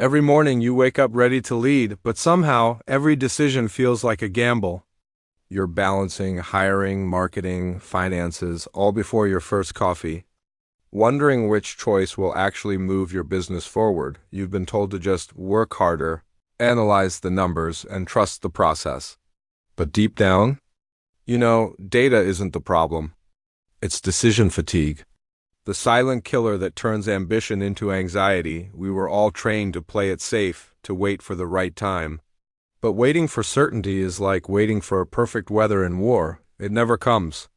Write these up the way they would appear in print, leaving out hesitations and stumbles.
Every morning you wake up ready to lead, but somehow every decision feels like a gamble. You're balancing hiring, marketing, finances, all before your first coffee. Wondering which choice will actually move your business forward. You've been told to just work harder, analyze the numbers, and trust the process. But deep down, data isn't the problem. It's decision fatigue. The silent killer that turns ambition into anxiety. We were all trained to play it safe, to wait for the right time. But waiting for certainty is like waiting for perfect weather in war. It never comes.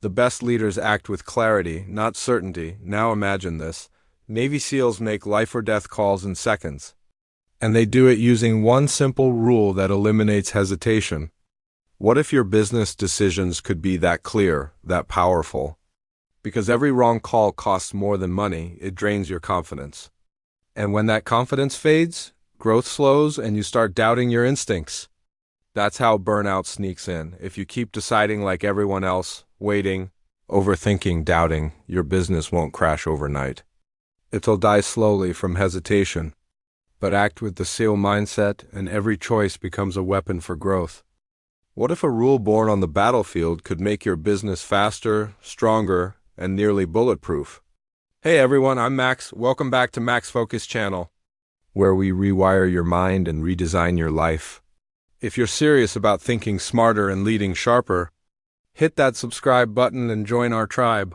The best leaders act with clarity, not certainty. Now imagine this. Navy SEALs make life or death calls in seconds. And they do it using one simple rule that eliminates hesitation. What if your business decisions could be that clear, that powerful? Because every wrong call costs more than money, it drains your confidence. And when that confidence fades, growth slows and you start doubting your instincts. That's how burnout sneaks in. If you keep deciding like everyone else, waiting, overthinking, doubting, your business won't crash overnight. It'll die slowly from hesitation. But act with the SEAL mindset and every choice becomes a weapon for growth. What if a rule born on the battlefield could make your business faster, stronger, and nearly bulletproof? Hey everyone, I'm Max. Welcome back to Max Focus Channel, where we rewire your mind and redesign your life. If you're serious about thinking smarter and leading sharper, hit that subscribe button and join our tribe.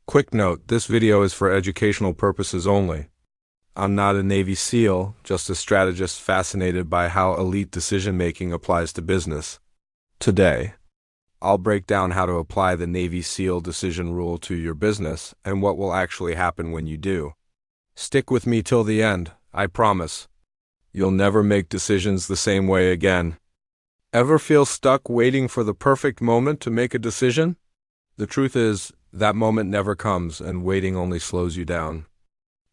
Quick note, this video is for educational purposes only. I'm not a Navy SEAL, just a strategist fascinated by how elite decision-making applies to business. Today, I'll break down how to apply the Navy SEAL decision rule to your business and what will actually happen when you do. Stick with me till the end, I promise. You'll never make decisions the same way again. Ever feel stuck waiting for the perfect moment to make a decision? The truth is, that moment never comes and waiting only slows you down.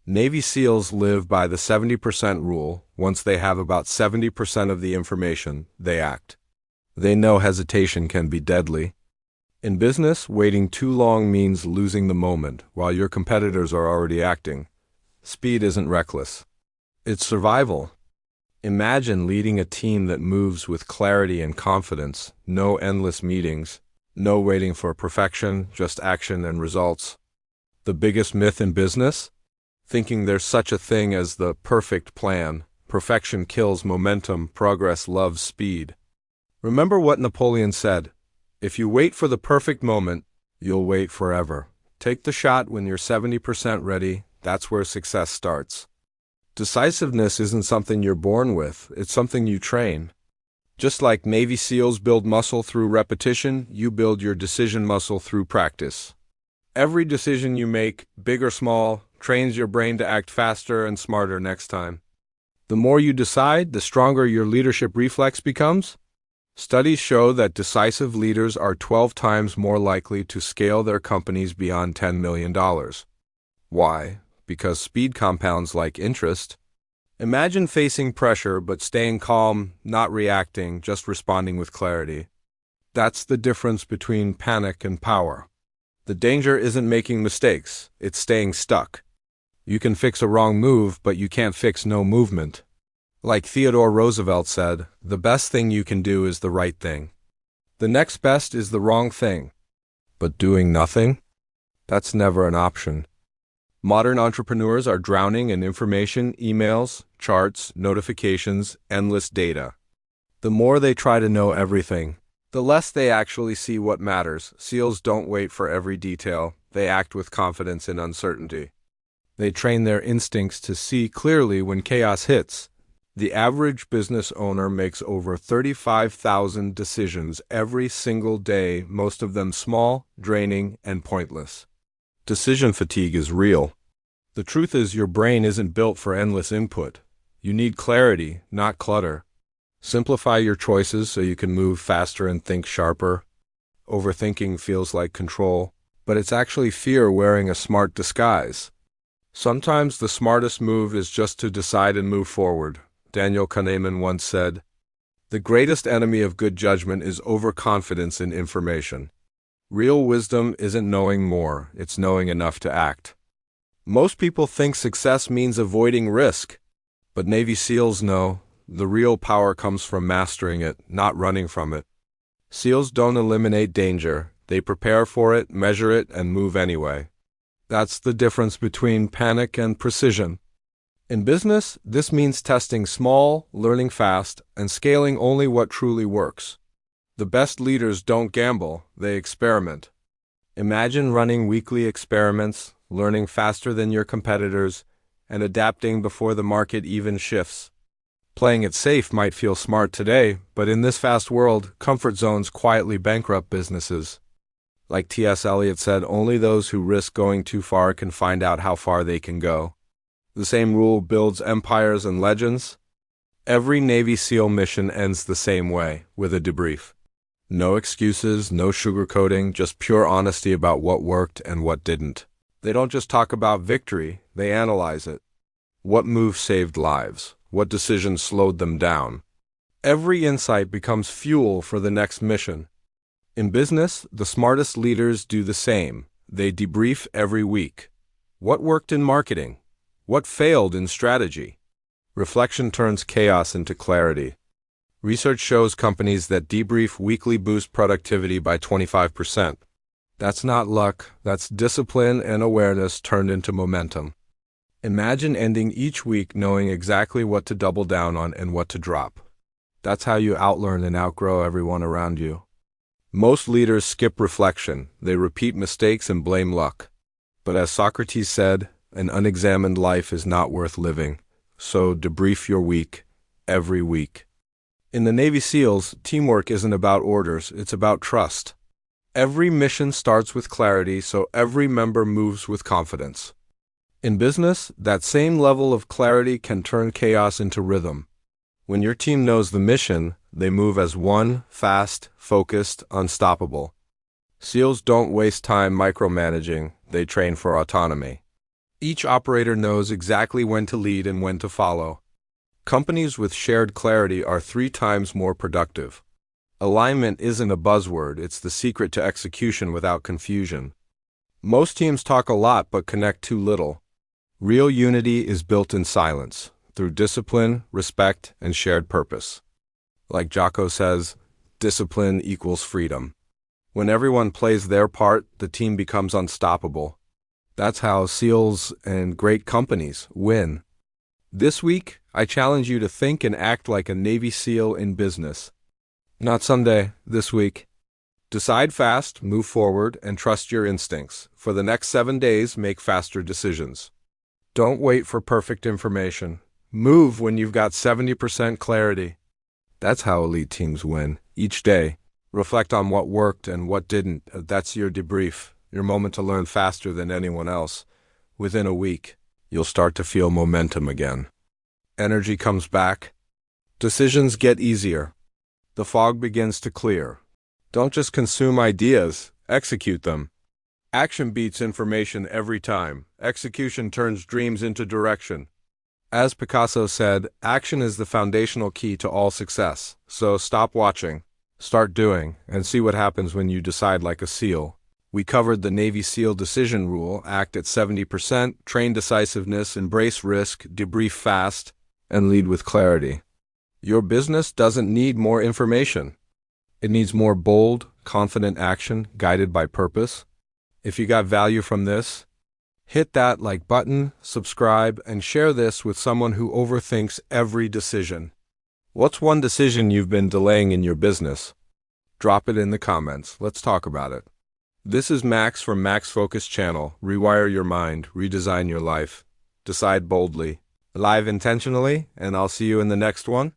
Navy SEALs live by the 70% rule. Once they have about 70% of the information, they act. They know hesitation can be deadly. In business, waiting too long means losing the moment, while your competitors are already acting. Speed isn't reckless. It's survival. Imagine leading a team that moves with clarity and confidence, no endless meetings, no waiting for perfection, just action and results. The biggest myth in business? Thinking there's such a thing as the perfect plan. Perfection kills momentum, progress loves speed. Remember what Napoleon said, if you wait for the perfect moment, you'll wait forever. Take the shot when you're 70% ready, that's where success starts. Decisiveness isn't something you're born with, it's something you train. Just like Navy SEALs build muscle through repetition, you build your decision muscle through practice. Every decision you make, big or small, trains your brain to act faster and smarter next time. The more you decide, the stronger your leadership reflex becomes. Studies show that decisive leaders are 12 times more likely to scale their companies beyond $10 million. Why? Because speed compounds like interest. Imagine facing pressure but staying calm, not reacting, just responding with clarity. That's the difference between panic and power. The danger isn't making mistakes, it's staying stuck. You can fix a wrong move, but you can't fix no movement. Like Theodore Roosevelt said, the best thing you can do is the right thing. The next best is the wrong thing. But doing nothing? That's never an option. Modern entrepreneurs are drowning in information, emails, charts, notifications, endless data. The more they try to know everything, the less they actually see what matters. SEALs don't wait for every detail, they act with confidence in uncertainty. They train their instincts to see clearly when chaos hits. The average business owner makes over 35,000 decisions every single day, most of them small, draining, and pointless. Decision fatigue is real. The truth is your brain isn't built for endless input. You need clarity, not clutter. Simplify your choices so you can move faster and think sharper. Overthinking feels like control, but it's actually fear wearing a smart disguise. Sometimes the smartest move is just to decide and move forward. Daniel Kahneman once said, "The greatest enemy of good judgment is overconfidence in information." Real wisdom isn't knowing more, it's knowing enough to act. Most people think success means avoiding risk. But Navy SEALs know the real power comes from mastering it, not running from it. SEALs don't eliminate danger. They prepare for it, measure it, and move anyway. That's the difference between panic and precision. In business, this means testing small, learning fast, and scaling only what truly works. The best leaders don't gamble, they experiment. Imagine running weekly experiments, learning faster than your competitors, and adapting before the market even shifts. Playing it safe might feel smart today, but in this fast world, comfort zones quietly bankrupt businesses. Like T.S. Eliot said, only those who risk going too far can find out how far they can go. The same rule builds empires and legends. Every Navy SEAL mission ends the same way, with a debrief. No excuses, no sugarcoating, just pure honesty about what worked and what didn't. They don't just talk about victory, they analyze it. What move saved lives? What decision slowed them down? Every insight becomes fuel for the next mission. In business, the smartest leaders do the same. They debrief every week. What worked in marketing? What failed in strategy? Reflection turns chaos into clarity. Research shows companies that debrief weekly boost productivity by 25%. That's not luck, that's discipline and awareness turned into momentum. Imagine ending each week knowing exactly what to double down on and what to drop. That's how you outlearn and outgrow everyone around you. Most leaders skip reflection, they repeat mistakes and blame luck. But as Socrates said, an unexamined life is not worth living. So debrief your week, every week. In the Navy SEALs, teamwork isn't about orders, it's about trust. Every mission starts with clarity, so every member moves with confidence. In business, that same level of clarity can turn chaos into rhythm. When your team knows the mission, they move as one, fast, focused, unstoppable. SEALs don't waste time micromanaging, they train for autonomy. Each operator knows exactly when to lead and when to follow. Companies with shared clarity are 3 times more productive. Alignment isn't a buzzword, it's the secret to execution without confusion. Most teams talk a lot but connect too little. Real unity is built in silence, through discipline, respect, and shared purpose. Like Jocko says, discipline equals freedom. When everyone plays their part, the team becomes unstoppable. That's how SEALs and great companies win. This week, I challenge you to think and act like a Navy SEAL in business. Not someday, this week. Decide fast, move forward, and trust your instincts. For the next 7 days, make faster decisions. Don't wait for perfect information. Move when you've got 70% clarity. That's how elite teams win, each day. Reflect on what worked and what didn't. That's your debrief, your moment to learn faster than anyone else. Within a week, you'll start to feel momentum again. Energy comes back. Decisions get easier. The fog begins to clear. Don't just consume ideas, execute them. Action beats information every time. Execution turns dreams into direction. As Picasso said, action is the foundational key to all success. So stop watching, start doing, and see what happens when you decide like a SEAL. We covered the Navy SEAL decision rule, act at 70%, train decisiveness, embrace risk, debrief fast, and lead with clarity. Your business doesn't need more information. It needs more bold, confident action guided by purpose. If you got value from this, hit that like button, subscribe, and share this with someone who overthinks every decision. What's one decision you've been delaying in your business? Drop it in the comments. Let's talk about it. This is Max from Max Focus Channel. Rewire your mind, redesign your life. Decide boldly. Live intentionally, and I'll see you in the next one.